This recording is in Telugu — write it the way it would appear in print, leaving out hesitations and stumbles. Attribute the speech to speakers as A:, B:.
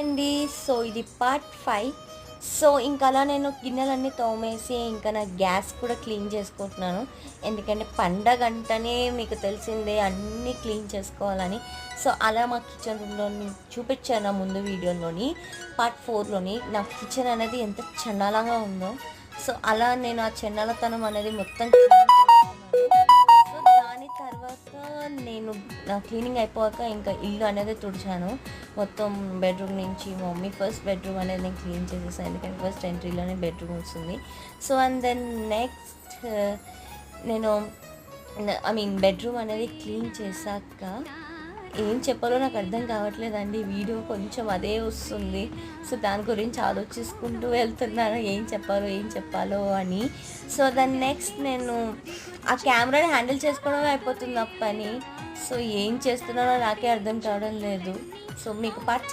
A: అండి. సో ఇది పార్ట్ 5. సో ఇంకా అలా నేను గిన్నెలన్నీ తోమేసి ఇంకా నా గ్యాస్ కూడా క్లీన్ చేసుకుంటున్నాను. ఎందుకంటే పండగ అంటేనే మీకు తెలిసిందే అన్నీ క్లీన్ చేసుకోవాలని. సో అలా మా కిచెన్ రూమ్‌లోని చూపించాను నా ముందు వీడియోలోని. పార్ట్ 4లోని నా కిచెన్ అనేది ఎంత చండాలంగా ఉందో. సో అలా నేను ఆ చండాలతనం అనేది మొత్తం క్లీన్ చేసుకున్నాను. సో దాని తర్వాత నేను నా క్లీనింగ్ అయిపోయాక ఇంకా ఇల్లు అనేది తుడిచాను. మొత్తం బెడ్రూమ్ నుంచి మా మమ్మీ ఫస్ట్ బెడ్రూమ్ అనేది నేను క్లీన్ చేసేసాను. ఎందుకంటే ఫస్ట్ ఎంట్రీలోనే బెడ్రూమ్ వస్తుంది. సో అండ్ దెన్ నెక్స్ట్ నేను బెడ్రూమ్ అనేది క్లీన్ చేశాక ఏం చెప్పాలో నాకు అర్థం కావట్లేదండి. వీడియో కొంచెం అదే వస్తుంది. సో దాని గురించి ఆలోచిస్తుంటూ వెళ్తున్నాను ఏం చెప్పాలో అని. సో దాన్ని నెక్స్ట్ నేను ఆ కెమెరాని హ్యాండిల్ చేసుకోవడమే అయిపోతుంది ఆ పని. సో ఏం చేస్తున్నానో నాకే అర్థం కావడం లేదు. సో మీకు పార్ట్